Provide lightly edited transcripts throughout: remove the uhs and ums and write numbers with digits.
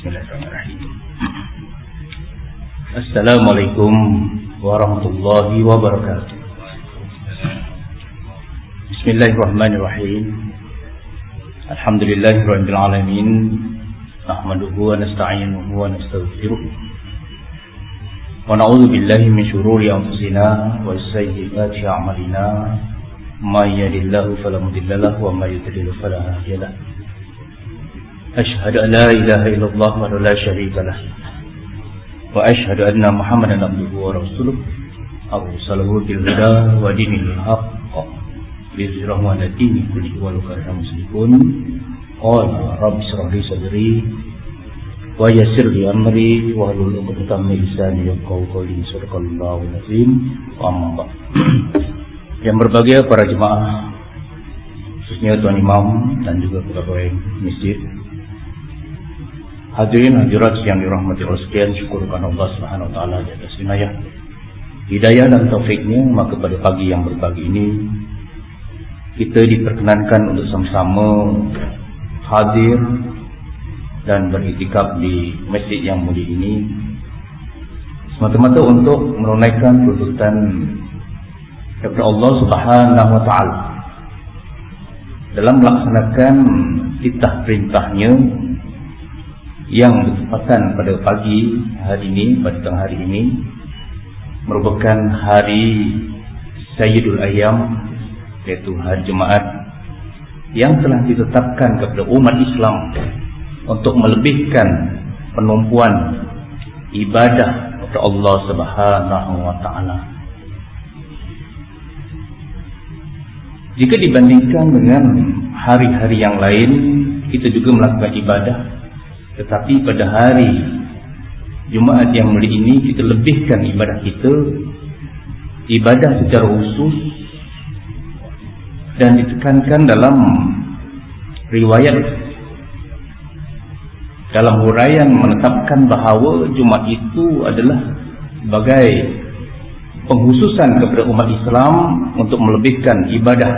Bismillahirrahmanirrahim. Assalamualaikum warahmatullahi wabarakatuh. Bismillahirrahmanirrahim. Alhamdulillahirabbil alamin. Nahmaduhu wa nasta'inuhu wa nastaghfiruh. Wa na'udzu billahi min shururi anfusina wa sayyiati a'malina. May yahdihillahu fala mudilla lahu wa may yudlil fala hadiya lahu. Asyhadu an la ilaha illallah wa la syarika lah. Wa asyhadu anna Muhammadan abduhu wa rasuluh. Arsalahu bil huda wa dinil haqq liyuzhirahu 'ala dini kullihi wa law kariha musyrikun. Qala rabbi shrah li sadri wa yassir li amri wa hlul 'uqdatam min lisani yafqahu qawli. Shadaqallahu al-azim. Wa amma ba'd. Yang berbahagia para jemaah, khususnya tuan imam dan juga pegawai masjid, hadirin hadirat yang dirahmati Allah sekalian, syukurkan Allah Subhanahu wa taala di atas hidayah dan taufiknya. Maka pada pagi yang berbahagia ini kita diperkenankan untuk sama-sama hadir dan beriktikaf di masjid yang mulia ini, semata-mata untuk menunaikan tuntutan daripada Allah Subhanahu wa taala dalam melaksanakan titah perintahnya yang bertepatan pada pagi hari ini, pada tengah hari ini, merupakan hari Sayyidul Ayyam, yaitu hari Jumaat yang telah ditetapkan kepada umat Islam untuk melebihkan penumpuan ibadah kepada Allah Subhanahu wa taala. Jika dibandingkan dengan hari-hari yang lain, kita juga melakukan ibadah, tetapi pada hari Jumaat yang mulia ini kita lebihkan ibadah kita, ibadah secara khusus, dan ditekankan dalam riwayat, dalam huraian menetapkan bahawa Jumaat itu adalah sebagai penghususan kepada umat Islam untuk melebihkan ibadah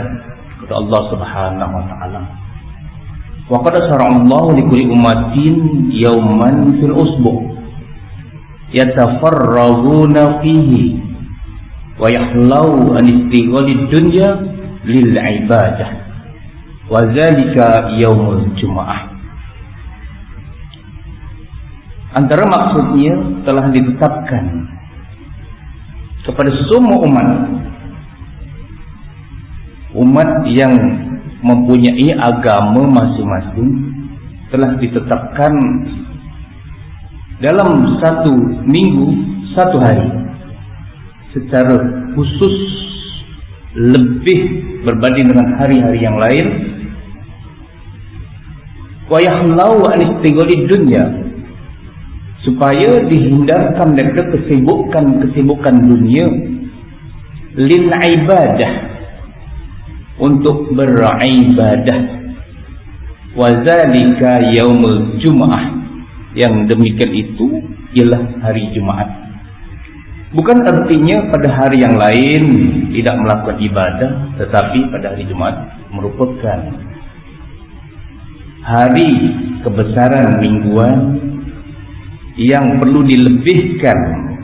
kepada Allah Subhanahu wa taala. Wa qad syara'allahu li kulli ummatin yawman fil usbu' yatafarraguna fihi wa yahlau an istighalid dunya lil ibadah wa dzalika yaumul jumu'ah. Antara maksudnya telah ditetapkan kepada semua umat yang mempunyai agama masing-masing, telah ditetapkan dalam satu minggu, satu hari secara khusus, lebih berbanding dengan hari-hari yang lain. Wa yahlau an istighalid dunya, supaya dihindarkan daripada kesibukan dunia, lil ibadah, untuk beribadah. Wa zalika yaumul jumu'ah, yang demikian itu ialah hari Jumaat. Bukan artinya pada hari yang lain tidak melakukan ibadah, tetapi pada hari Jumaat merupakan hari kebesaran mingguan yang perlu dilebihkan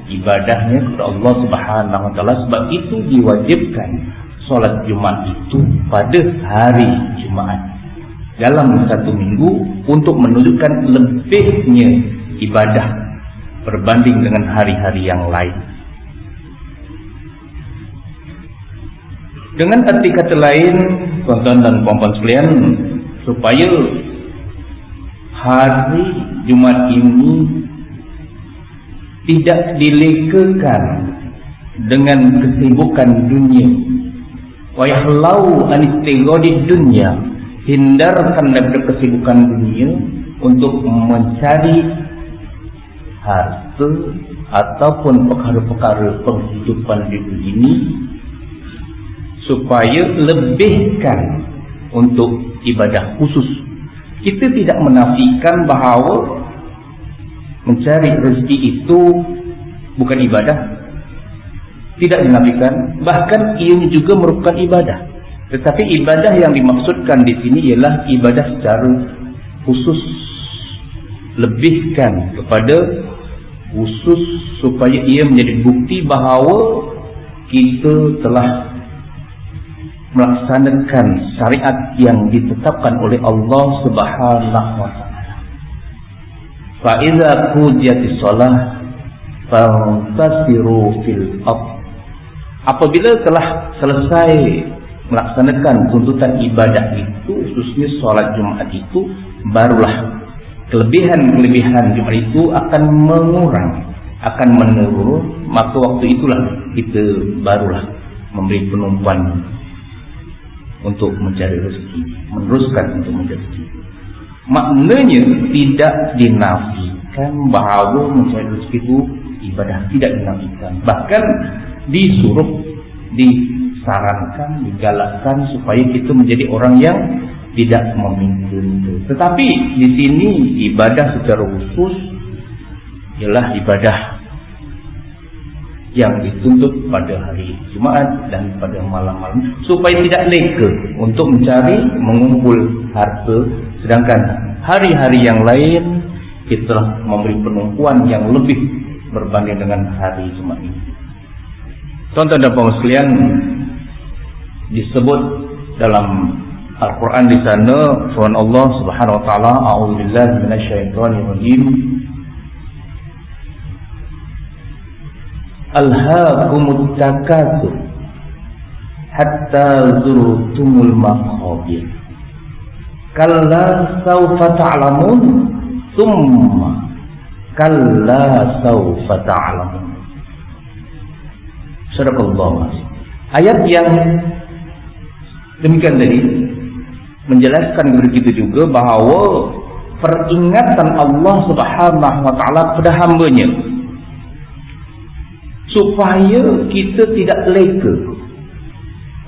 ibadahnya kepada Allah Subhanahu wa taala. Sebab itu diwajibkan solat Jumat itu pada hari Jumaat dalam satu minggu, untuk menunjukkan lebihnya ibadah berbanding dengan hari-hari yang lain. Dengan arti kata lain, tuan-tuan dan puan-puan sekalian, supaya hari Jumat ini tidak dilekakan dengan kesibukan dunia. Wa yahlau an istighalid dunya, hindarkan daripada kesibukan dunia untuk mencari harta ataupun perkara-perkara penghidupan di dunia ini, supaya lebihkan untuk ibadah khusus. Kita tidak menafikan bahawa mencari rezeki itu bukan ibadah, tidak dinafikan, bahkan ia juga merupakan ibadah. Tetapi ibadah yang dimaksudkan di sini ialah ibadah secara khusus, lebihkan kepada khusus supaya ia menjadi bukti bahawa kita telah melaksanakan syariat yang ditetapkan oleh Allah Subhanahu wa taala. Fa idza qudiyatis shalah fantasiru fil ardh. Apabila telah selesai melaksanakan tuntutan ibadah itu, khususnya solat Jumat itu, barulah kelebihan-kelebihan Jumat itu akan mengurang, akan menurun. Maka waktu itulah kita barulah memberi penumpuan untuk mencari rezeki, meneruskan untuk mencari rezeki. Maknanya tidak dinafikan bahawa mencari rezeki itu ibadah, tidak dinafikan. Bahkan disuruh, disarankan, digalakkan supaya kita menjadi orang yang tidak meminta. Tetapi di sini ibadah secara khusus ialah ibadah yang dituntut pada hari Jumaat dan pada malam-malam, supaya tidak leka untuk mencari, mengumpul harta, sedangkan hari-hari yang lain kita telah memberi penumpuan yang lebih berbanding dengan hari Jumat ini. Tuan-tuan dan puan sekalian, disebut dalam Al-Quran di sana firman Allah Subhanahu wa taala, a'udzubillahi minasyaitonir rajim, alhaakumut takatsur hatta zurtumul maqabir kalla sawfa ta'lamun thumma kalla sawfa ta'lamun. Sadaqallahu. Ayat yang demikian tadi menjelaskan kepada kita juga bahawa peringatan Allah Subhanahu wa taala kepada hamba-Nya supaya kita tidak leka.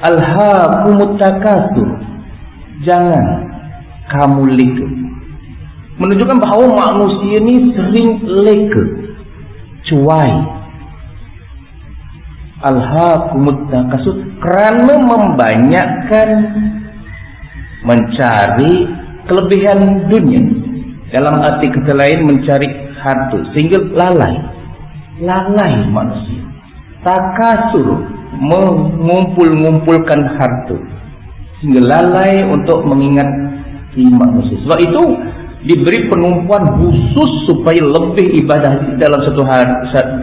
Alhaakumut takatsur, jangan kamu leka. Menunjukkan bahawa manusia ni sering leka, cuai. Alhaakumut takatsur, kerana membanyakkan mencari kelebihan dunia, dalam arti kata lain mencari harta, sehingga lalai manusia. Takatsur, mengumpul-ngumpulkan harta, sehingga lalai untuk mengingat manusia. Sebab itu diberi penumpuan khusus supaya lebih ibadah dalam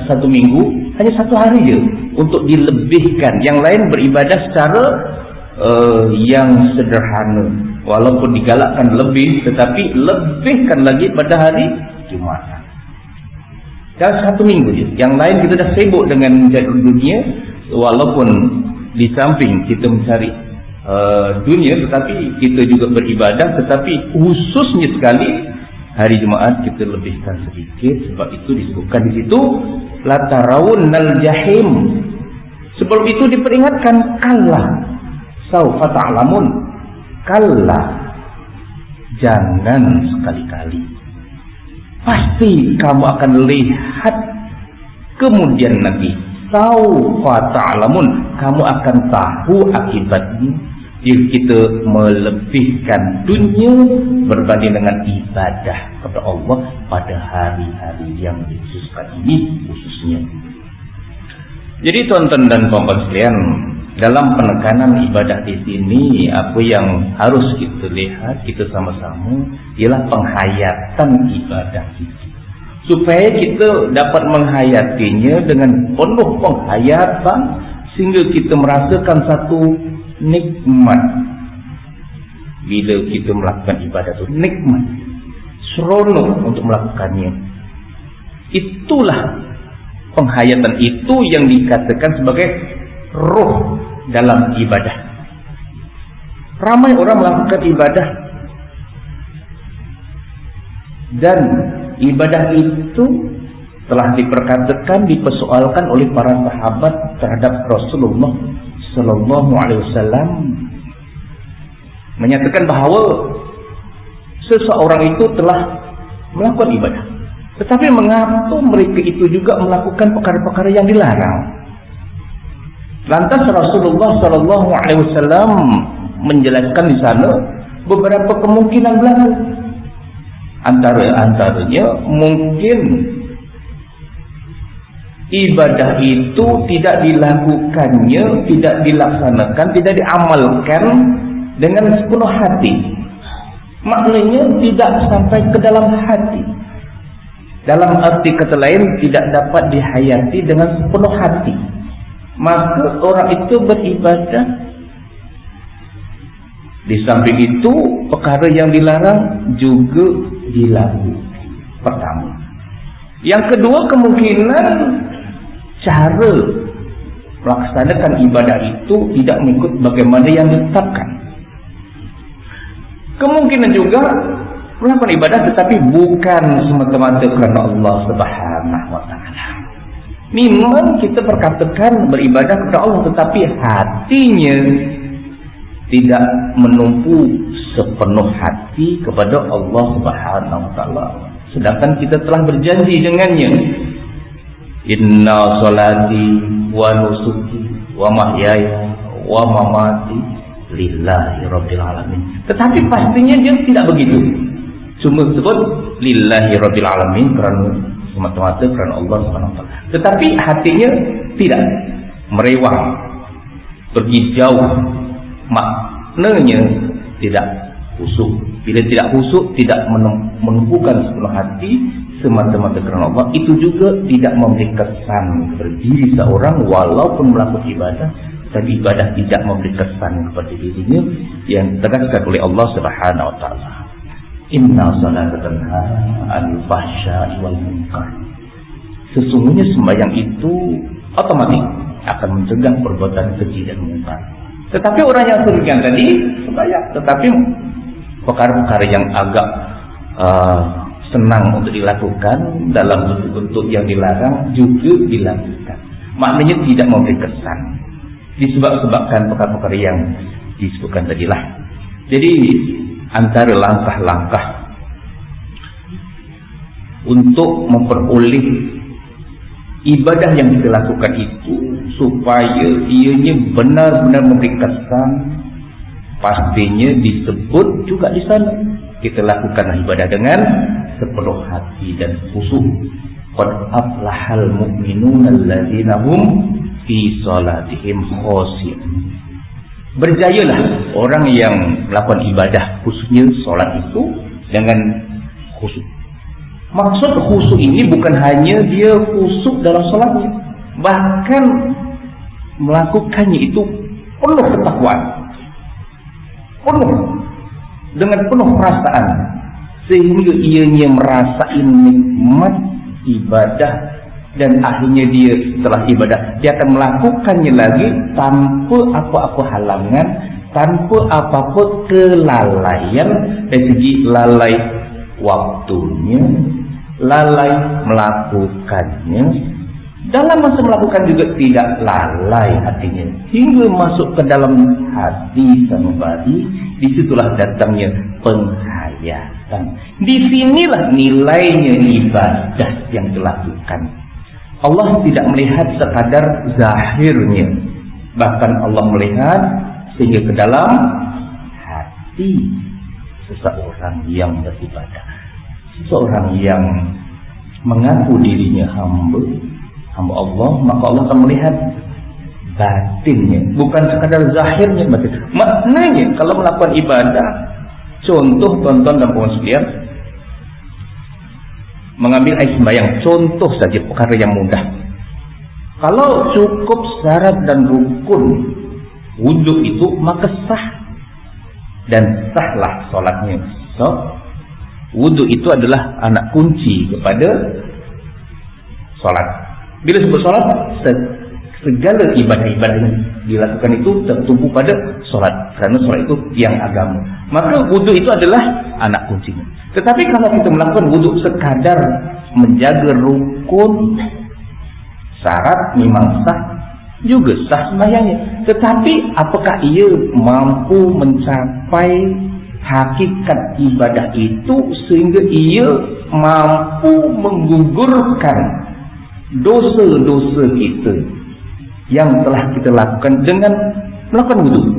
satu minggu, hanya satu hari je untuk dilebihkan. Yang lain beribadah secara yang sederhana, walaupun digalakkan lebih, tetapi lebihkan lagi pada hari Jumat. Dalam satu minggu je. Yang lain kita dah sibuk dengan mencari dunia, walaupun di samping kita mencari dunia, tetapi kita juga beribadah. Tetapi khususnya sekali hari Jumaat kita lebihkan sedikit. Sebab itu disebutkan di situ la tarawunnal jahim. Sebelum itu diperingatkan kalla saufa ta'lamun, kalla, jangan sekali-kali, pasti kamu akan lihat. Kemudian nanti saufa ta'lamun, kamu akan tahu akibatnya jika kita melebihkan dunia berbanding dengan ibadah kepada Allah pada hari-hari yang dikhususkan ini khususnya. Jadi tuan-tuan dan puan-puan sekalian, dalam penekanan ibadah di sini, apa yang harus kita lihat kita sama-sama ialah penghayatan ibadah kita, supaya kita dapat menghayatinya dengan penuh penghayatan, sehingga kita merasakan satu nikmat. Bila kita melakukan ibadah itu nikmat, seronok untuk melakukannya. Itulah penghayatan itu yang dikatakan sebagai roh dalam ibadah. Ramai orang melakukan ibadah, dan ibadah itu telah diperkatakan, dipersoalkan oleh para sahabat terhadap Rasulullah Sallallahu Alaihi Wasallam, menyatakan bahawa seseorang itu telah melakukan ibadah, tetapi mengapa mereka itu juga melakukan perkara-perkara yang dilarang? Lantas Rasulullah Sallallahu Alaihi Wasallam menjelaskan di sana beberapa kemungkinan berlaku. Antaranya mungkin ibadah itu tidak dilakukannya, tidak dilaksanakan, tidak diamalkan dengan sepenuh hati. Maknanya tidak sampai ke dalam hati. Dalam arti kata lain, tidak dapat dihayati dengan sepenuh hati. Maka orang itu beribadah. Di samping itu, perkara yang dilarang juga dilakukan. Pertama. Yang kedua, kemungkinan cara melaksanakan ibadah itu tidak mengikut bagaimana yang ditetapkan. Kemungkinan juga melakukan ibadah tetapi bukan semata-mata kerana Allah Subhanahu wa taala. Memang kita perkatakan beribadah kepada Allah, tetapi hatinya tidak menumpu sepenuh hati kepada Allah Subhanahu wa taala. Sedangkan kita telah berjanji dengannya, inna salati wa nusuki wa mahyaya wa mamati lillahi rabbil alamin. Tetapi pastinya dia tidak begitu. Cuma sebut lillahi rabbil alamin kerana semata-mata kerana Allah Subhanahu wa taala. Tetapi hatinya tidak merewang, pergi jauh, maknanya tidak khusyuk. Bila tidak khusyuk, tidak menumpukan sepenuh hati semata-mata kerana Allah, itu juga tidak memberi kesan kepada diri seorang walaupun melakukan ibadah, tapi ibadah tidak memberi kesan kepada dirinya yang ditegaskan oleh Allah Subhanahu wa taala. Inna salata tanha 'anil fahsya'i wal munkar. Sesungguhnya sembahyang itu otomatis akan mencegah perbuatan keji dan munkar. Tetapi orang yang demikian tadi sembahyang, tetapi perkara-perkara yang agak senang untuk dilakukan dalam bentuk-bentuk yang dilarang juga dilakukan. Maknanya tidak memberi kesan. Disebabkan perkara-perkara yang disebutkan tadilah. Jadi antara langkah-langkah untuk memperoleh ibadah yang kita lakukan itu supaya ianya benar-benar memberi kesan, pastinya disebut juga di sana. Kita lakukan ibadah dengan sepenuh hati dan khusyuk. Qad aflahal mu'minuna alladzina hum fi salatihim khashi'un. Berjayalah orang yang melakukan ibadah, khususnya solat itu dengan khusyuk. Maksud khusyuk ini bukan hanya dia khusyuk dalam solatnya, bahkan melakukannya itu penuh ketakwaan, penuh dengan penuh perasaan, sehingga ianya merasakan nikmat ibadah, dan akhirnya dia setelah ibadah dia akan melakukannya lagi tanpa apa-apa halangan, tanpa apa-apa kelalaian dari segi lalai waktunya, lalai melakukannya, dalam masa melakukan juga tidak lalai hatinya hingga masuk ke dalam hati sembari. Disitulah datangnya penghayatan. Disinilah nilainya ibadah yang dilakukan. Allah tidak melihat sekadar zahirnya, bahkan Allah melihat sehingga ke dalam hati seseorang yang beribadah, seseorang yang mengaku dirinya hamba Allah, maka Allah akan melihat batinnya, bukan sekadar zahirnya. Maknanya kalau melakukan ibadah, contoh tuan-tuan dan puan sekalian, mengambil air sembahyang, contoh saja perkara yang mudah. Kalau cukup syarat dan rukun wudhu itu, maka sah dan sahlah solatnya. So, wudhu itu adalah anak kunci kepada solat. Bila sebut solat, segala ibadah-ibadah yang dilakukan itu tertumpu pada solat, kerana solat itu tiang agama. Maka wudhu itu adalah anak kuncinya. Tetapi kalau kita melakukan wudhu sekadar menjaga rukun, syarat memang sah, juga sah sembahyangnya. Tetapi apakah ia mampu mencapai hakikat ibadah itu sehingga ia mampu menggugurkan dosa-dosa kita yang telah kita lakukan dengan melakukan wudhu?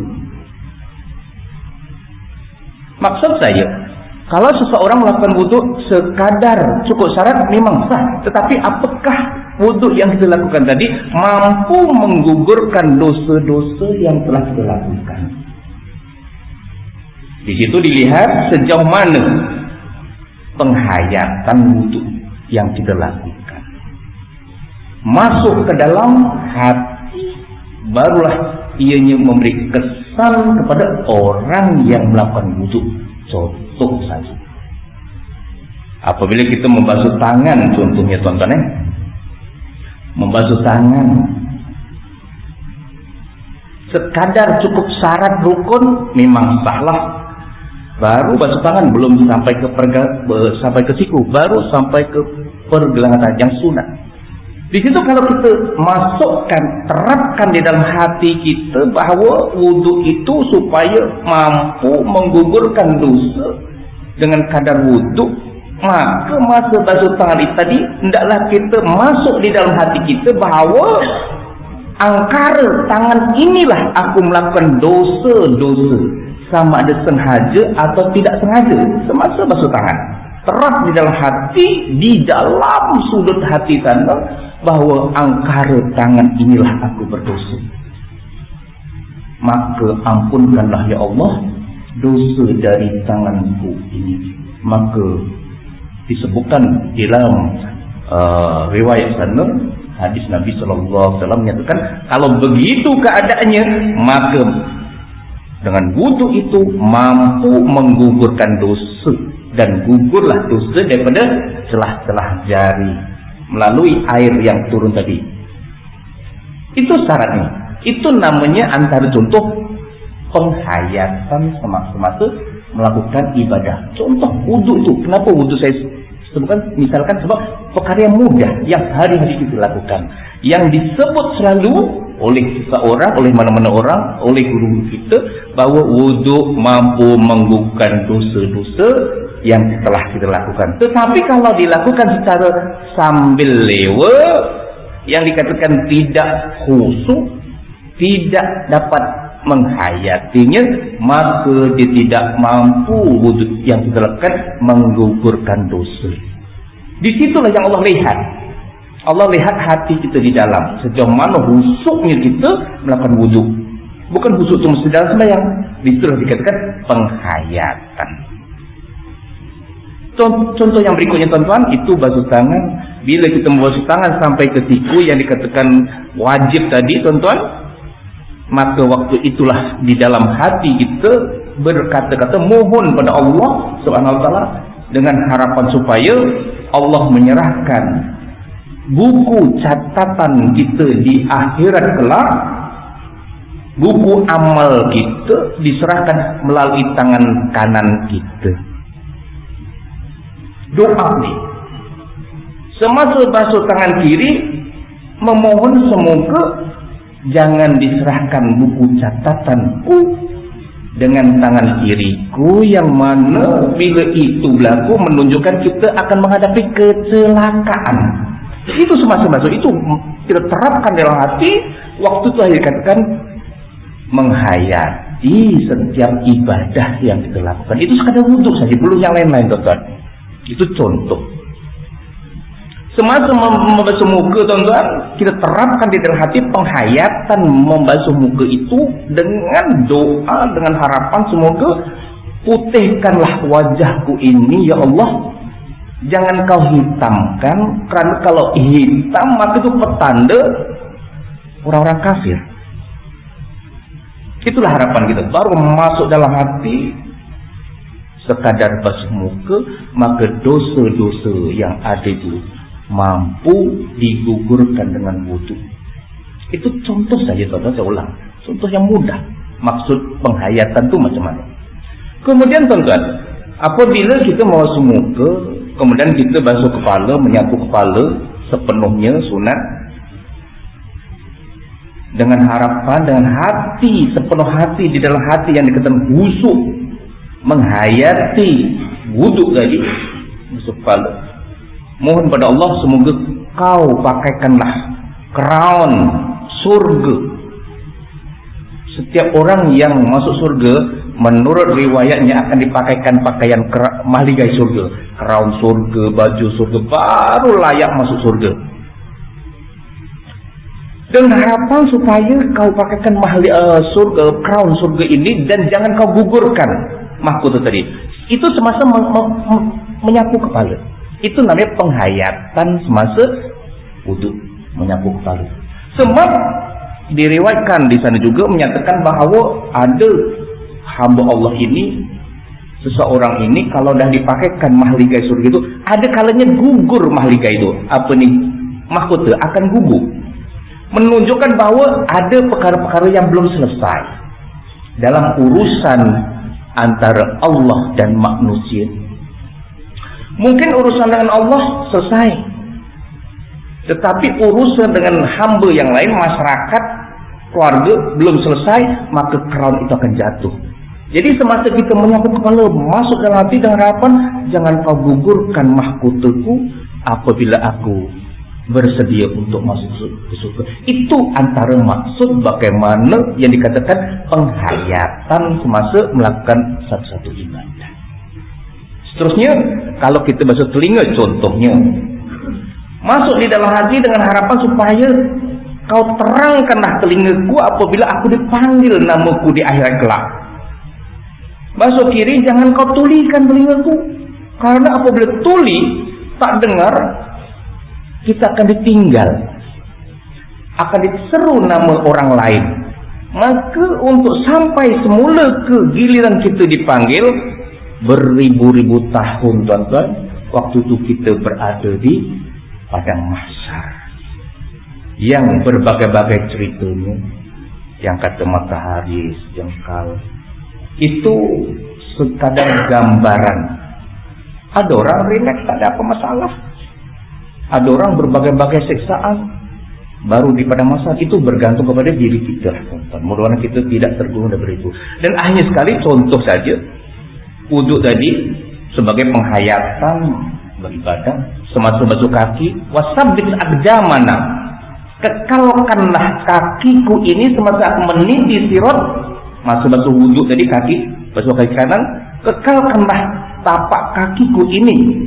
Maksud saya, Kalau seseorang melakukan wudhu sekadar cukup syarat memang sah, tetapi apakah wudhu yang kita lakukan tadi mampu menggugurkan dosa-dosa yang telah kita lakukan? Di situ dilihat sejauh mana penghayatan wudhu yang kita lakukan masuk ke dalam hati, barulah ianya memberi kesan kepada orang yang melakukan wudhu. Contoh saja, apabila kita membasuh tangan, contohnya tuan-tuan, membasuh tangan sekadar cukup syarat rukun memang sahlah. Baru basuh tangan, belum sampai ke siku, baru sampai ke pergelangan tangan yang sunat. Di situ kalau kita masukkan, terapkan di dalam hati kita bahawa wudhu itu supaya mampu menggugurkan dosa dengan kadar wudhu, maka masa basuh tangan itu tadi hendaklah kita masuk di dalam hati kita bahawa angkara tangan inilah aku melakukan dosa-dosa, sama ada sengaja atau tidak sengaja semasa basuh tangan. Terap di dalam hati, di dalam sudut hati sana, bahawa angkara tangan inilah aku berdosa. Maka ampunkanlah ya Allah dosa dari tanganku ini. Maka disebutkan dalam riwayat sana, hadis Nabi SAW menyatakan, kalau begitu keadaannya, maka dengan wudhu itu mampu menggugurkan dosa, dan gugurlah dosa daripada celah-celah jari melalui air yang turun tadi. Itu syaratnya. Itu namanya antara contoh penghayatan semasa melakukan ibadah. Contoh wudhu itu. Kenapa wudhu saya sebutkan? Misalkan sebab perkara yang mudah yang hari-hari kita lakukan, yang disebut selalu oleh seseorang, oleh mana-mana orang, oleh guru kita, bahawa wudhu mampu menggugurkan dosa-dosa yang telah kita lakukan. Tetapi kalau dilakukan secara sambil lewa, yang dikatakan tidak khusyuk, tidak dapat menghayatinya, maka dia tidak mampu wudhu yang kita lakukan menggugurkan dosa. Disitulah yang Allah lihat. Allah lihat hati kita di dalam, sejauh mana khusyuknya kita melakukan wudhu. Bukan khusyuk cuma sedang sembahyang. Disitulah dikatakan penghayatan. Contoh yang berikutnya tuan-tuan, itu basuh tangan. Bila kita membasuh tangan sampai ke siku yang dikatakan wajib tadi tuan-tuan, maka waktu itulah di dalam hati kita berkata-kata mohon pada Allah Subhanahu wa taala dengan harapan supaya Allah menyerahkan buku catatan kita di akhirat kelak, buku amal kita diserahkan melalui tangan kanan kita. Doa ni semasa basuh tangan kiri memohon semoga jangan diserahkan buku catatanku dengan tangan kiriku, yang mana bila itu berlaku menunjukkan kita akan menghadapi kecelakaan. Itu semasa basuh itu kita terapkan dalam hati. Waktu itu dikatakan menghayati setiap ibadah yang kita lakukan. Itu sekadar wudhu saja, belum yang lain-lain tuan-tuan. Itu contoh. Semasa membasuh muka tuan-tuan, kita terapkan di dalam hati penghayatan membasuh muka itu dengan doa, dengan harapan semoga putihkanlah wajahku ini ya Allah, jangan kau hitamkan, kerana kalau hitam maka itu petanda orang-orang kafir. Itulah harapan kita. Baru masuk dalam hati sekadar basuh muka, maka dosa-dosa yang ada itu mampu digugurkan dengan wudhu. Itu contoh saja tuan-tuan, saya ulang. Contoh yang mudah. Maksud penghayatan itu macam mana. Kemudian tuan-tuan, apabila kita membasuh muka, kemudian kita basuh kepala, menyapu kepala sepenuhnya sunat, dengan harapan, dengan hati, sepenuh hati, di dalam hati yang dikatakan khusyuk, menghayati wudhu tadi, basuh kepala, mohon pada Allah semoga kau pakaikanlah crown surga. Setiap orang yang masuk surga menurut riwayatnya akan dipakaikan pakaian mahligai surga, crown surga, baju surga, baru layak masuk surga. Dan harapan supaya kau pakaikan surga, crown surga ini, dan jangan kau gugurkan mahkota tadi. Itu semasa menyapu kepala. Itu namanya penghayatan semasa wudhu, menyapu kepala. Sebab diriwayatkan di sana juga menyatakan bahawa ada hamba Allah ini, seseorang ini kalau dah dipakaikan mahligai surga itu, ada kalanya gugur mahligai itu, mahkota akan gugur, menunjukkan bahawa ada perkara-perkara yang belum selesai dalam urusan antara Allah dan manusia. Mungkin urusan dengan Allah selesai, tetapi urusan dengan hamba yang lain, masyarakat, keluarga belum selesai, maka crown itu akan jatuh. Jadi semasa kita menyapu kepala, masuk dalam hati dengan harapan, jangan kau gugurkan mahkotaku apabila aku bersedia untuk masuk ke surga. Itu antara maksud bagaimana yang dikatakan penghayatan semasa melakukan satu-satu ibadah. Seterusnya, kalau kita basuh telinga contohnya, masuk di dalam hati dengan harapan supaya kau terangkanlah telingaku apabila aku dipanggil namaku di akhirat kelak. Basuh kiri, jangan kau tulikan telingaku, karena apabila tuli tak dengar, kita akan ditinggal, akan diseru nama orang lain. Maka untuk sampai semula ke giliran kita dipanggil, beribu-ribu tahun tuan-tuan, waktu itu kita berada di padang mahsyar yang berbagai-bagai ceritanya, yang kata matahari sejengkal itu sekadar gambaran. Ada orang relax, tak ada apa masalah. Ada orang berbagai-bagai siksaan baru di padang mahsyar. Itu bergantung kepada diri kita, tuan-tuan. Mudah-mudahan kita tidak tergulung dari itu. Dan akhirnya sekali contoh saja, wudhu tadi sebagai penghayatan beribadah, semasa basuh kaki, wasabbit aqdamana, kekalkanlah kakiku ini semasa aku meniti sirat. Masa basuh wudhu tadi kaki, basuh kaki kanan, kekalkanlah tapak kakiku ini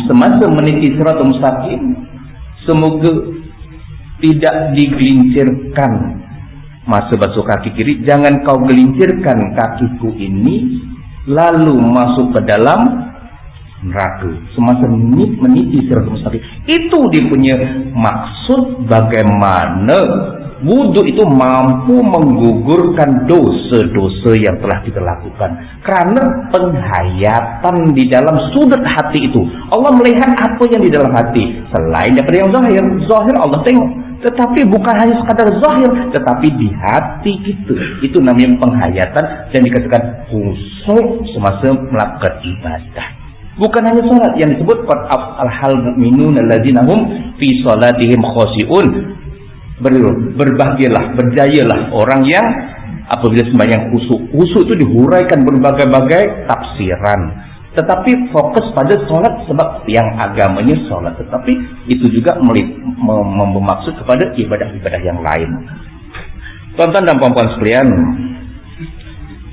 semasa meniti sirat mustaqim, semoga tidak digelincirkan masa basuh kaki kiri. Jangan kau gelincirkan kakiku ini lalu masuk ke dalam neraka semasa meniti sirat mustaqim. Itu dia punya maksud bagaimana wudhu itu mampu menggugurkan dosa-dosa yang telah kita lakukan, karena penghayatan di dalam sudut hati itu. Allah melihat apa yang di dalam hati selain daripada yang zahir. Zahir Allah tengok, tetapi bukan hanya sekadar zahir, tetapi di hati kita. Itu namanya penghayatan, dan dikatakan khusyuk semasa melakukan ibadah. Bukan hanya salat yang disebut al-hal mu'minun alladzina hum fi salatihim khashi'un. Berbahagialah, berjayalah orang yang apabila sembahyang khusyuk. Khusyuk itu dihuraikan berbagai-bagai tafsiran, tetapi fokus pada solat sebab yang agamanya solat, tetapi itu juga bermaksud kepada ibadah-ibadah yang lain. Tuan-tuan dan puan-puan sekalian,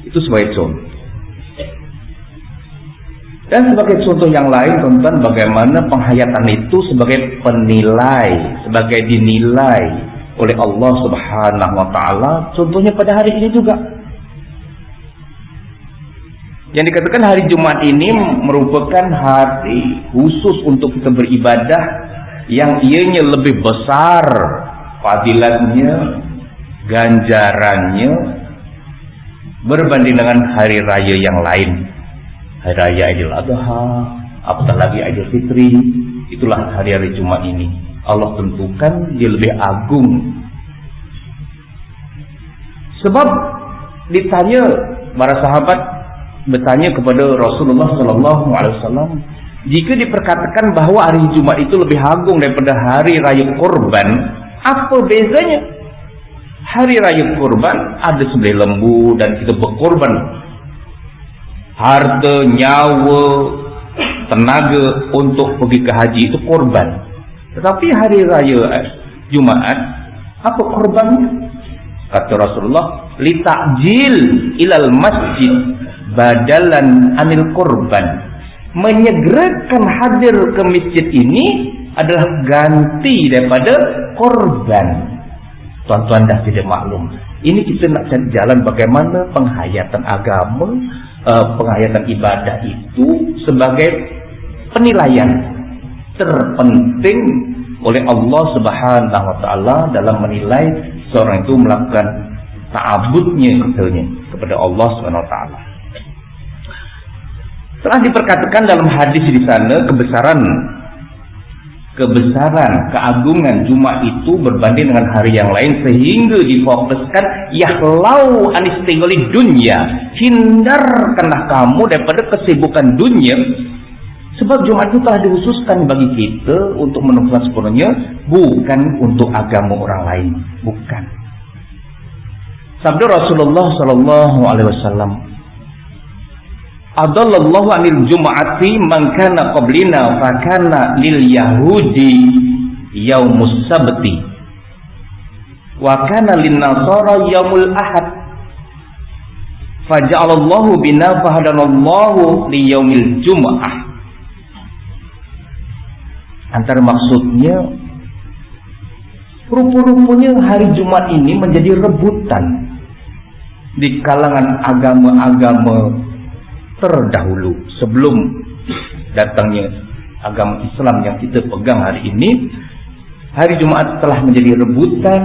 itu sebagai contoh. Dan sebagai contoh yang lain, tuan-tuan, bagaimana penghayatan itu sebagai penilai, sebagai dinilai oleh Allah Subhanahu wa ta'ala. Contohnya pada hari ini juga, yang dikatakan hari Jumat ini merupakan hari khusus untuk kita beribadah, yang ianya lebih besar fadilatnya, ganjarannya berbanding dengan hari raya yang lain. Hari raya Idul Adha, apatah lagi Idul Fitri. Itulah hari-hari Jumat ini Allah tentukan dia lebih agung. Sebab ditanya para sahabat, bertanya kepada Rasulullah SAW, jika diperkatakan bahawa hari Jumat itu lebih agung daripada hari raya kurban, apa bezanya? Hari raya kurban ada sembelih lembu dan kita berkorban harta, nyawa, tenaga untuk pergi ke haji, itu korban. Tetapi hari raya Jumaat, apa korbannya? Kata Rasulullah, li ta'jil ilal masjid badalan anil korban. Menyegerakan hadir ke masjid ini adalah ganti daripada korban. Tuan-tuan dah tidak maklum. Ini kita nak cari jalan bagaimana penghayatan agama, penghayatan ibadah itu sebagai penilaian terpenting oleh Allah Subhanahu wa taala dalam menilai seorang itu melakukan ta'abudnya kepada Allah Subhanahu wa taala. Telah diperkatakan dalam hadis di sana kebesaran, keagungan Jumat itu berbanding dengan hari yang lain sehingga difokuskan yahlau anistighali dunya, hindarkanlah kamu daripada kesibukan dunia, sebab Jumat itu telah dikhususkan bagi kita untuk menemukan sepenuhnya, bukan untuk agama orang lain, bukan. Sabda Rasulullah sallallahu alaihi wasallam, adallallahu anil jum'ati man kana qablina fa kana lil yahudi yaumus sabti wa kana lin nasara yaumul ahad faja'alallahu bina fahadanallahu li yaumil jum'ah. Antara maksudnya, rupa-rupanya hari Jumat ini menjadi rebutan di kalangan agama-agama terdahulu sebelum datangnya agama Islam yang kita pegang hari ini. Hari Jumat telah menjadi rebutan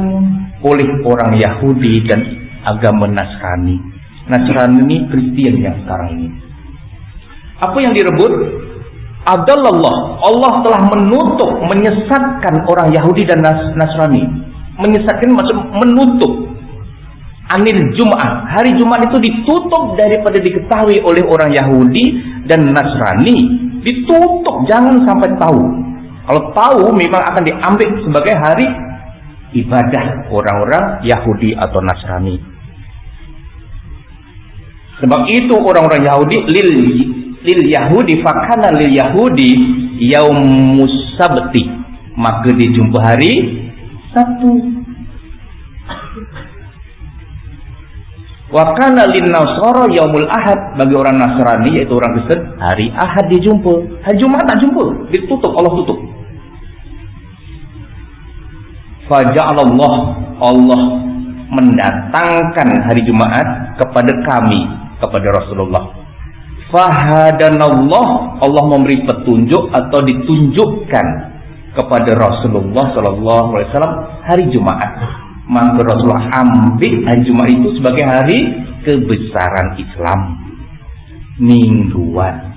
oleh orang Yahudi dan agama Nasrani. Nasrani ini Kristen yang sekarang ini. Apa yang direbut? Adallallah, Allah telah menutup, menyesatkan orang Yahudi dan Nasrani. Menyesatkan maksud menutup. Anil Jum'ah, hari Jumat itu ditutup daripada diketahui oleh orang Yahudi dan Nasrani. Ditutup, jangan sampai tahu. Kalau tahu memang akan diambil sebagai hari ibadah orang-orang Yahudi atau Nasrani. Sebab itu orang-orang Yahudi lil Yahudi fakana lil Yahudi yaumus sabti, maka dijumpa hari Sabtu. Wa kana lin nasara yaumul ahad, bagi orang Nasrani yaitu orang Kristen hari Ahad dijumpa. Hari Jumat tak jumpa, ditutup, Allah tutup. Faja'alallah, Allah mendatangkan hari Jumat kepada kami, kepada Rasulullah. Fahadanallah, Allah memberi petunjuk atau ditunjukkan kepada Rasulullah sallallahu alaihi wasallam hari Jumat. Maka Rasulullah ambil hari Jumat itu sebagai hari kebesaran Islam, mingguan.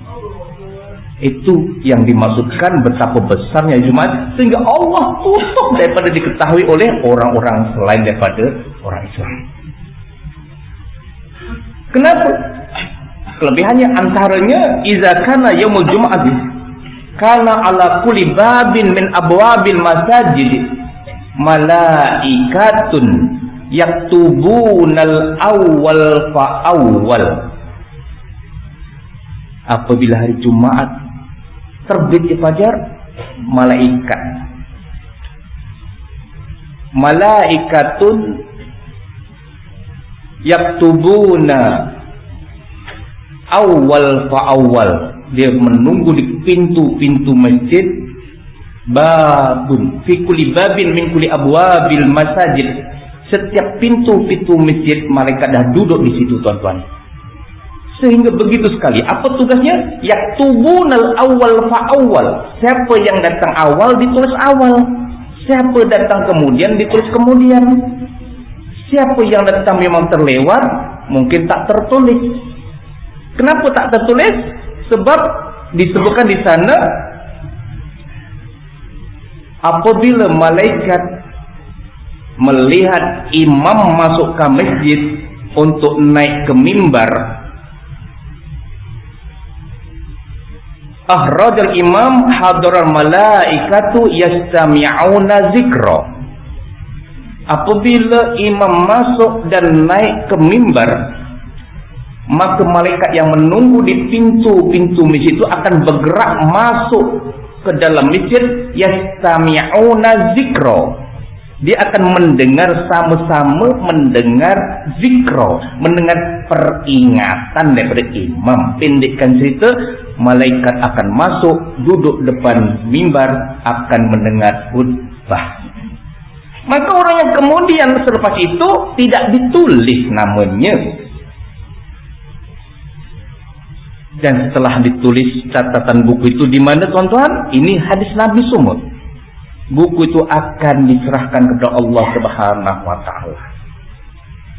Itu yang dimaksudkan betapa besarnya Jumat, sehingga Allah tutup daripada diketahui oleh orang-orang selain daripada orang Islam. Kenapa? Kelebihannya antaranya iza kana yaumul jum'ah kana ala kulli babin min abwabil masajid malaikatun yaktubunal awwal fa awwal. Apabila hari Jumat terbit di fajar, malaikatun yaktubuna awal fa awal, dia menunggu di pintu-pintu masjid. Babun fi kulli babin min kulli abwabil masajid, setiap pintu-pintu masjid malaikat dah duduk di situ, tuan-tuan. Sehingga begitu sekali. Apa tugasnya? Yaktubunal awal fa awal, siapa yang datang awal ditulis awal, siapa datang kemudian ditulis kemudian, siapa yang datang memang terlewat mungkin tak tertulis. Kenapa tak tertulis? Sebab disebutkan di sana, apabila malaikat melihat imam masuk ke masjid untuk naik ke mimbar, akhrajal imam hadaral malaikatu yastami'una zikra. Apabila imam masuk dan naik ke mimbar, maka malaikat yang menunggu di pintu-pintu masjid itu akan bergerak masuk ke dalam masjid, yastami'una zikra, Dia akan mendengar sama-sama, mendengar zikro, mendengar peringatan daripada imam. Pendekkan cerita, malaikat akan masuk, duduk depan mimbar, akan mendengar khutbah. Maka orang yang kemudian selepas itu tidak ditulis namanya. Dan setelah ditulis catatan buku itu di mana, tuan-tuan? Ini hadis Nabi semua. Buku itu akan diserahkan kepada Allah Subhanahu wa taala.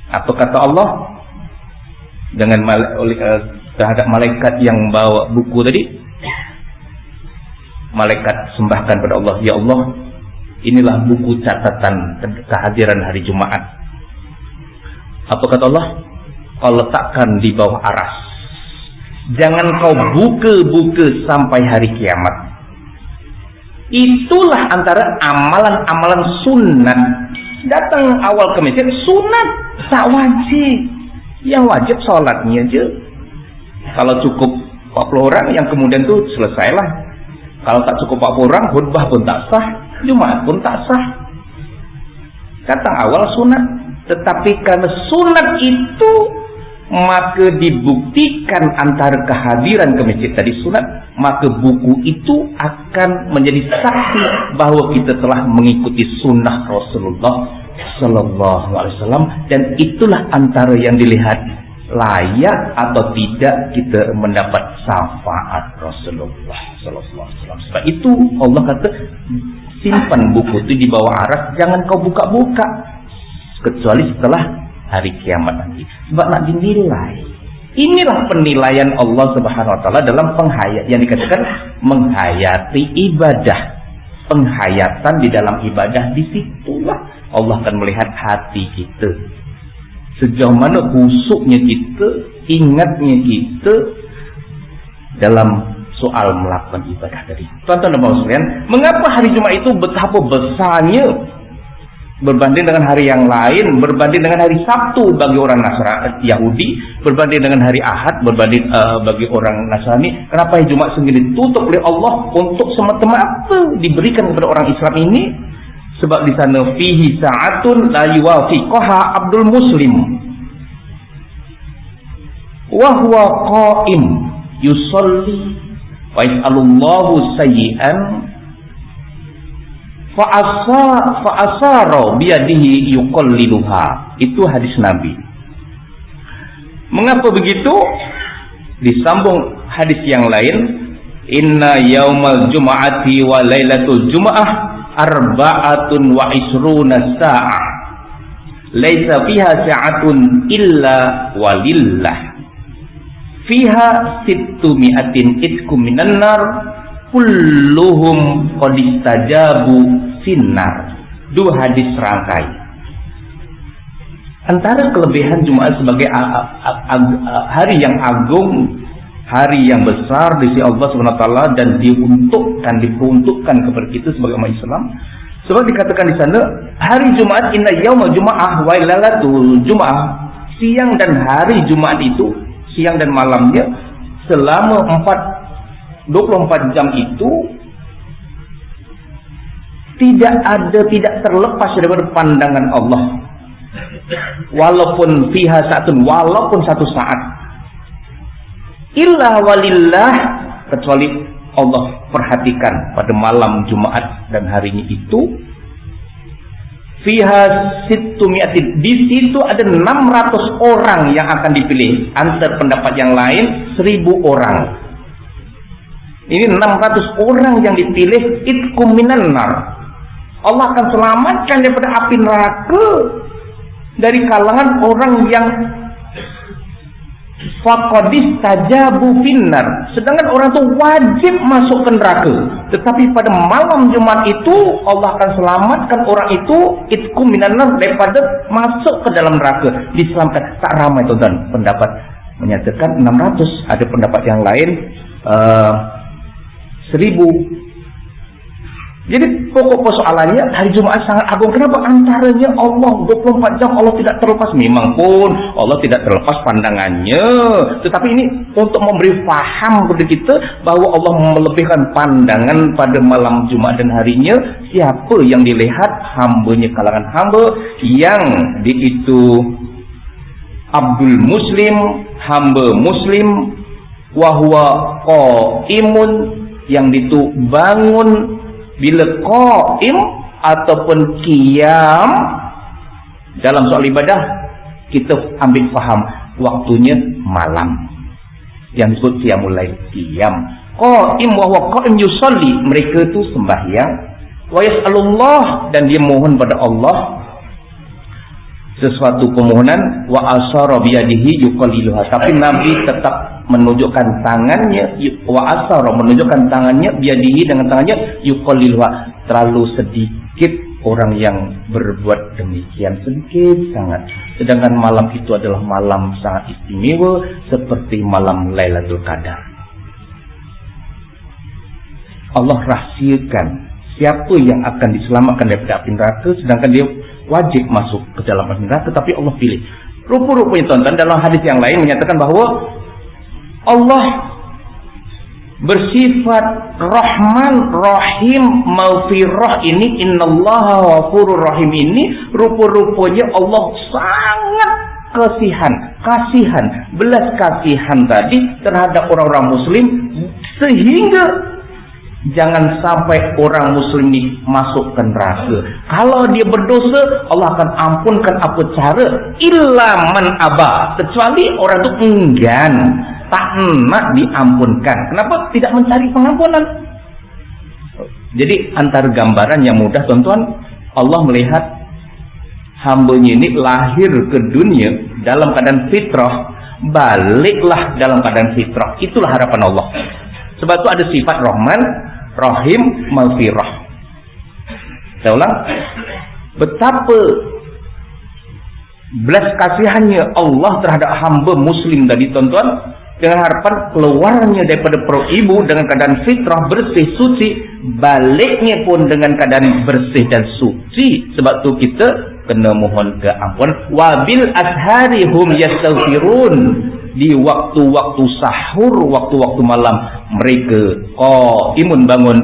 Atau kata Allah dengan terhadap malaikat yang bawa buku tadi, malaikat sembahkan kepada Allah, ya Allah, inilah buku catatan kehadiran hari Jumat. Apa kata Allah? Kau letakkan di bawah aras. Jangan kau buka-buka sampai hari kiamat. Itulah antara amalan-amalan sunat. Datang awal ke masjid, sunat, tak wajib. Yang wajib sholatnya aja. Kalau cukup 40 orang, yang kemudian tuh selesailah. Kalau tak cukup 40 orang, khutbah pun tak sah, Jumat pun tak sah. Datang awal sunat. Tetapi karena sunat itu, maka dibuktikan antara kehadiran ke masjid tadi sunat, maka buku itu akan menjadi saksi bahwa kita telah mengikuti sunnah Rasulullah Sallallahu Alaihi Wasallam, dan itulah antara yang dilihat layak atau tidak kita mendapat syafaat Rasulullah Sallallahu Alaihi Wasallam. Sebab itu Allah kata, simpan buku itu di bawah aras, jangan kau buka-buka kecuali setelah hari kiamat nanti. Sebab nak dinilai. Inilah penilaian Allah Subhanahu wa taala dalam penghayat yang dikatakan menghayati ibadah. Penghayatan di dalam ibadah, disitulah Allah akan melihat hati kita. Sejauh mana khusyuknya kita, ingatnya kita dalam soal melakukan ibadah tadi. Tuan-tuan dan puan sekalian, mengapa hari Jumat itu betapa besarnya berbanding dengan hari yang lain, berbanding dengan hari Sabtu bagi orang Nasrani Yahudi, berbanding dengan hari Ahad berbanding bagi orang Nasrani. Kenapa hari Jumat sendiri ditutup oleh Allah untuk semata-mata diberikan kepada orang Islam ini? Sebab di sana fihi sa'atun la yuwafiqaha Abdul Muslim wa huwa qa'im yusalli wa yas'alullahu sayyi'an fa'asara biyadihi yuqalliluha. Itu hadis Nabi. Mengapa begitu? Disambung hadis yang lain, inna yaumal jum'ati wa lailatul jum'ah arba'atun wa isruna sa'ah laisa fiha sa'atun illa walillah fiha sittu mi'atin itkum minan nar kulluhum qad istajabu finnar. Dua hadis rangkai. Antara kelebihan Jumat sebagai hari yang agung, hari yang besar di sisi Allah Subhanahu wa taala, dan diperuntukkan kepada kita sebagai umat Islam. Sebab dikatakan di sana, hari Jumat inna yaumul jumu'ah wa lailatul jumu'ah, siang dan hari Jumat itu, siang dan malamnya selama 24 jam itu tidak terlepas daripada pandangan Allah. Walaupun fiha sa'atun, walaupun satu saat, illa walillah, kecuali Allah perhatikan pada malam Jumat dan harinya itu, fiha sittu mi'atin, di situ ada 600 orang yang akan dipilih. Antar pendapat yang lain 1000 orang. Ini 600 orang yang dipilih, itkum minan nar. Allah akan selamatkan daripada api neraka dari kalangan orang yang faqadis tajabu finnar. Sedangkan orang itu wajib masuk ke neraka, tetapi pada malam Jumat itu Allah akan selamatkan orang itu, itkum minan nar, daripada masuk ke dalam neraka. Diselamatkan. Tak ramai tuan-tuan pendapat menyatakan 600, ada pendapat yang lain 1000. Jadi pokok persoalannya hari Jumaat sangat agung. Kenapa? Antaranya Allah 24 jam Allah tidak terlepas. Memang pun Allah tidak terlepas pandangannya, tetapi ini untuk memberi faham kepada kita bahwa Allah melebihkan pandangan pada malam Jumaat dan harinya. Siapa yang dilihat? Hambanya, kalangan hamba yang itu Abdul Muslim, hamba Muslim, wahwa qaimun, yang itu bangun bila qaim ataupun qiyam. Dalam soal ibadah kita ambil faham waktunya malam, yang disebut qiyamul lail, qiyam. Qaim wa huwa qaim yusalli, mereka itu sembahyang, wa yas'alullah, dan dia mohon pada Allah sesuatu permohonan, wa asara biyadihi yuqalliluha, tapi Nabi tetap menunjukkan tangannya, wa asara menunjukkan tangannya, biyadihi dengan tangannya, yuqalliluha, terlalu sedikit orang yang berbuat demikian, sedikit sangat. Sedangkan malam itu adalah malam sangat istimewa seperti malam Lailatul Qadar. Allah rahsiakan siapa yang akan diselamatkan daripada api neraka, sedangkan dia wajib masuk ke dalam api neraka, tapi Allah pilih. Rupa-rupanya tuan-tuan, dalam hadis yang lain menyatakan bahwa Allah bersifat Rahman, Rahim, Maghfirah ini, Innallaha Ghafurur Rahim ini, rupa-rupanya Allah sangat kasihan, belas kasihan tadi terhadap orang-orang Muslim, sehingga jangan sampai orang Muslim ini masuk ke neraka. Kalau dia berdosa, Allah akan ampunkan apa cara? Illa man aba, kecuali orang itu enggan, tak nak diampunkan. Kenapa? Tidak mencari pengampunan. Jadi antara gambaran yang mudah tuan-tuan, Allah melihat hambanya ini lahir ke dunia dalam keadaan fitrah, baliklah dalam keadaan fitrah. Itulah harapan Allah. Sebab itu ada sifat Rahman, Rahim, Maghfirah. Saya ulang, betapa belas kasihannya Allah terhadap hamba Muslim tadi tuan-tuan, dengan harapan keluarnya daripada perut ibu dengan keadaan fitrah, bersih, suci, baliknya pun dengan keadaan bersih dan suci. Sebab tu kita kena mohon keampunan. Wabil ashari hum yastaghfirun, di waktu-waktu sahur, waktu-waktu malam mereka qaimun, bangun,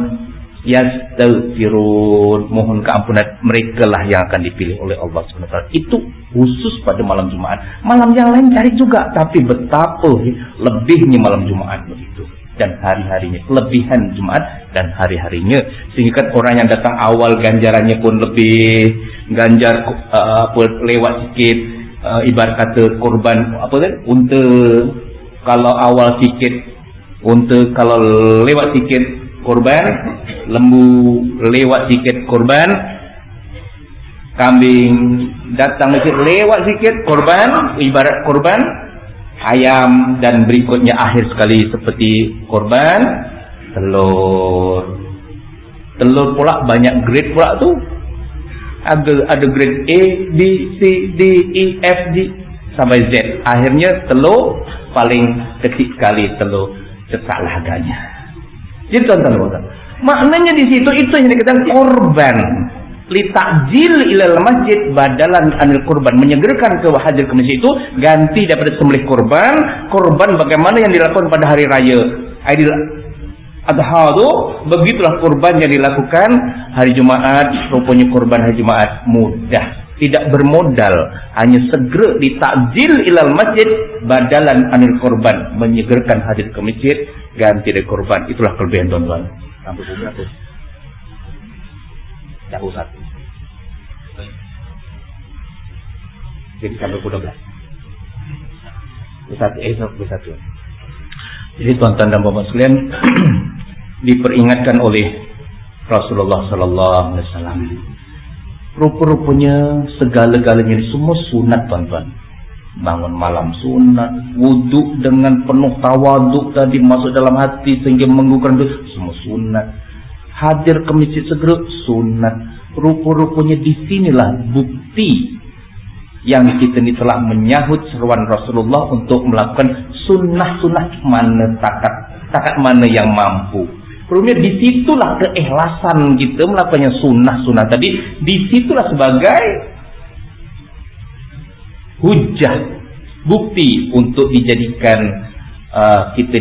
yastaghfirun, mohon keampunan. Mereka lah yang akan dipilih oleh Allah SWT. Itu khusus pada malam Jumaat. Malam yang lain cari juga, tapi betapa lebihnya malam Jumaat begitu, dan hari-harinya, kelebihan Jumaat dan hari-harinya, sehingga kan orang yang datang awal ganjarannya pun lebih, ganjar lewat sikit. Ibarat kata korban apa kan, unta kalau awal sikit, unta kalau lewat sikit korban, lembu lewat sikit korban, kambing datang sikit lewat sikit korban, ibarat korban, ayam, dan berikutnya akhir sekali seperti korban telur. Telur pula banyak grade pula tu. Ada grade A, B, C, D, E, F, G sampai Z. Akhirnya telur paling kecil sekali, telur cekaklah harganya. Jadi tuan-tuan, maknanya di situ itu yang dikatakan korban. Litakjil ilal masjid badalan anil korban, menyegerakan ke hadir ke masjid itu ganti daripada sembelih korban. Korban bagaimana yang dilakukan pada hari raya Aidil Adha itu, begitulah korban yang dilakukan hari Jumaat. Rupanya korban hari Jumaat mudah, tidak bermodal, hanya segera ditakjil ilal masjid badalan anil korban, menyegerakan hadir ke masjid ganti dari korban. Itulah kelebihan tuan-tuan. Sampai 100. Jauh 1. Jadi sampai 12. 1. Jadi tuan-tuan dan bapak sekalian, diperingatkan oleh Rasulullah Sallallahu Alaihi Wasallam, rupa-rupanya segala-galanya semua sunat tuan-tuan. Bangun malam sunat, wudhu dengan penuh tawaduk tadi masuk dalam hati sehingga menggugurkan dosa, semua sunat. Hadir ke masjid segera sunat. Rupa-rupanya disinilah bukti yang kita ini telah menyahut seruan Rasulullah untuk melakukan sunnah-sunnah mana takat mana yang mampu. Rumit disitulah keikhlasan kita melakukannya sunnah-sunnah tadi, disitulah sebagai hujah, bukti untuk dijadikan kita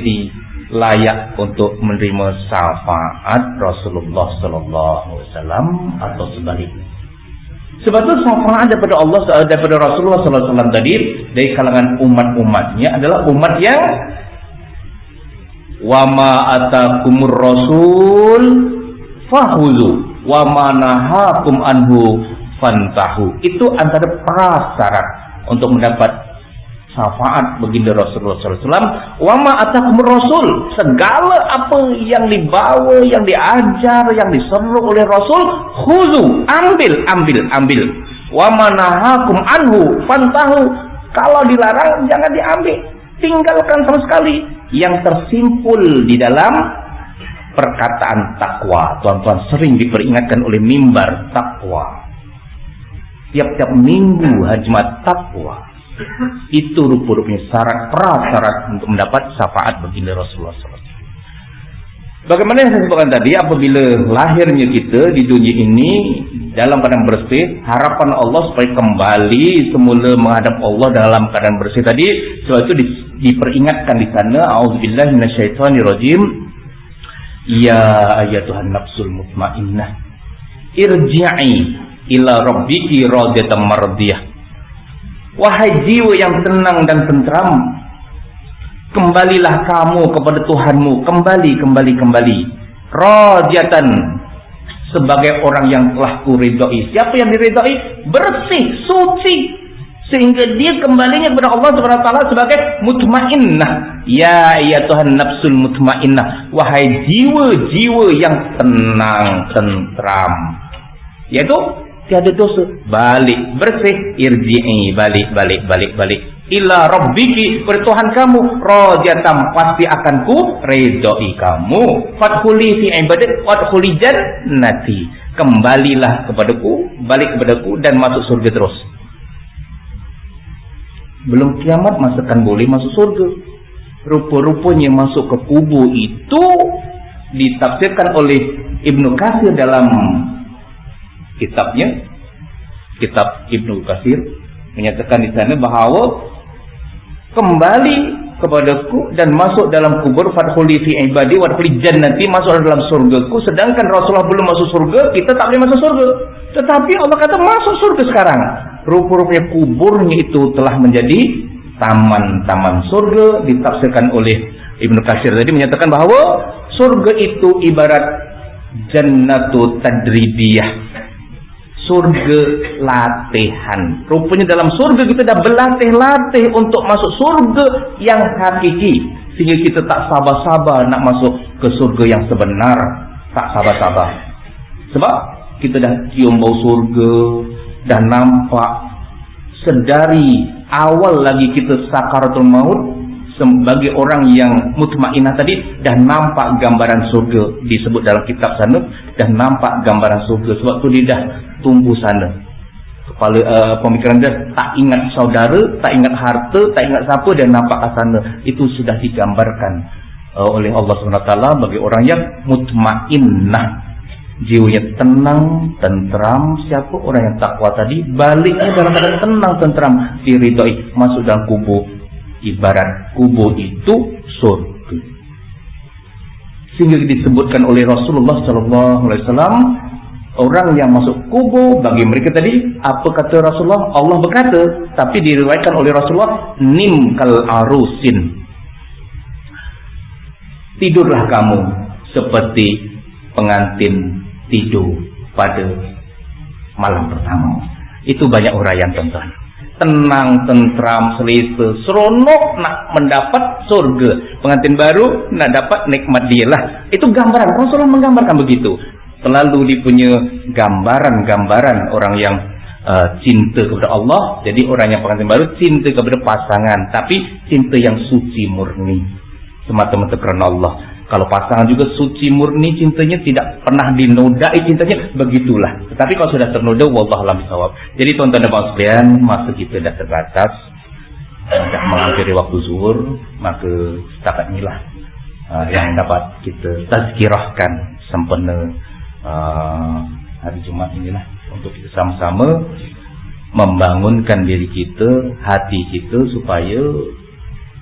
layak untuk menerima syafaat Rasulullah Sallallahu Alaihi Wasallam atau sebaliknya. Sebab itu syafaat daripada Allah, daripada Rasulullah Sallallahu Alaihi Wasallam tadi dari kalangan umat-umatnya adalah umat yang wa ma atakumur rasul fahuzu wa ma nahakum anhu fantahu. Itu antara prasyarat untuk mendapat syafaat baginda Rasulullah SAW. Wa ma atakumur rasul, segala apa yang dibawa, yang diajar, yang diseru oleh Rasul, khuzu, ambil. Wa ma nahakum anhu fantahu, kalau dilarang jangan diambil, tinggalkan sama sekali. Yang tersimpul di dalam perkataan takwa. Tuan-tuan sering diperingatkan oleh mimbar takwa. Tiap-tiap minggu hajmat takwa. Itu rupa-rupanya syarat prasyarat untuk mendapat syafaat baginda Rasulullah SAW. Bagaimana yang saya sebutkan tadi, apabila lahirnya kita di dunia ini dalam keadaan bersih, harapan Allah supaya kembali semula menghadap Allah dalam keadaan bersih tadi, sebab itu diperingatkan di sana, auzubillahi minasyaitonirrajim, ya ayyatuhan nafsul mutmainnah irji'i ila rabbiki radiyatan mardiyah. Wahai jiwa yang tenang dan tentram, kembalilah kamu kepada Tuhanmu, kembali radiyatan, sebagai orang yang telah kuridai. Siapa yang diridai? Bersih, suci, sehingga dia kembalinya kepada Allah Subhanahu wa taala sebagai mutmainnah. Ya Tuhan nafsul mutmainnah, wahai jiwa-jiwa yang tenang, tentram, yaitu tiada dosa, balik bersih, irji'i, balik ila rabbiki, pada Tuhan kamu, radiyatan, pasti akan ku redai kamu, fadkhuli fi ibadat wadkhuli jannati, kembalilah kepadaku, balik kepadaku dan masuk surga terus. Belum kiamat masakan boleh masuk surga. Rupa-rupanya masuk ke kubur itu ditafsirkan oleh Ibnu Katsir dalam kitabnya, kitab Ibnu Katsir menyatakan di sana bahawa kembali kepadaku dan masuk dalam kubur, fadkhuli fi ibadi wadkhuli jannati, masuk dalam surgaku. Sedangkan Rasulullah belum masuk surga, kita tak boleh masuk surga. Tetapi Allah kata masuk surga sekarang. Rupa-rupanya kuburnya itu telah menjadi taman-taman surga. Ditafsirkan oleh Ibnu Katsir tadi menyatakan bahawa surga itu ibarat jannatu tadribiyah, surga latihan. Rupanya dalam surga kita dah berlatih-latih untuk masuk surga yang hakiki, sehingga kita tak sabar-sabar nak masuk ke surga yang sebenar. Tak sabar-sabar, sebab kita dah cium bau surga, dah nampak sedari awal lagi kita sakaratul maut. Sebagai orang yang mutmainnah tadi, dah nampak gambaran surga disebut dalam kitab sana, dah nampak gambaran surga. Sebab tu dia dah tumbuh sana. Kepala pemikiran dia tak ingat saudara, tak ingat harta, tak ingat siapa, dia nampak ke sana. Itu sudah digambarkan oleh Allah SWT bagi orang yang mutmainnah, jiwanya tenang, tentram. Siapa orang yang takwa tadi, baliknya dalam keadaan tenang, tentram, diridai, masuk dalam kubur. Ibarat kubur itu surga. Sehingga disebutkan oleh Rasulullah SAW, orang yang masuk kubur, bagi mereka tadi, apa kata Rasulullah? Allah berkata, tapi diriwayatkan oleh Rasulullah, nim kal arusin, tidurlah kamu seperti pengantin tidur pada malam pertama. Itu banyak uraian, teman-teman. Tenang, tentram, selesa, seronok nak mendapat surga. Pengantin baru nak dapat nikmat dia lah. Itu gambaran, Rasulullah menggambarkan begitu. Selalu dipunya gambaran-gambaran orang yang cinta kepada Allah. Jadi orang yang pengantin baru cinta kepada pasangan, tapi cinta yang suci murni, semata-mata kerana Allah. Kalau pasangan juga suci murni cintanya, tidak pernah dinodai cintanya, begitulah. Tetapi kalau sudah ternoda, wallahu a'lam bishawab. Jadi tuan-tuan dan puan sekalian, masa kita dah terbatas, dah menghampiri waktu zuhur, maka setakat inilah yang dapat kita tazkirahkan sempena hari Jumaat inilah, untuk kita sama-sama membangunkan diri kita, hati kita, supaya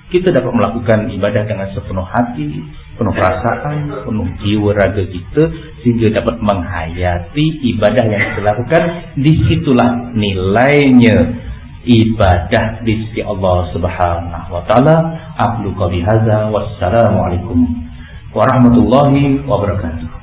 kita dapat melakukan ibadah dengan sepenuh hati, penuh perasaan, penuh jiwa raga kita, sehingga dapat menghayati ibadah yang kita lakukan. Disitulah nilainya ibadah di sisi Allah Subhanahu wa taala. Aqlu qawli hadza, wassalamualaikum warahmatullahi wabarakatuh.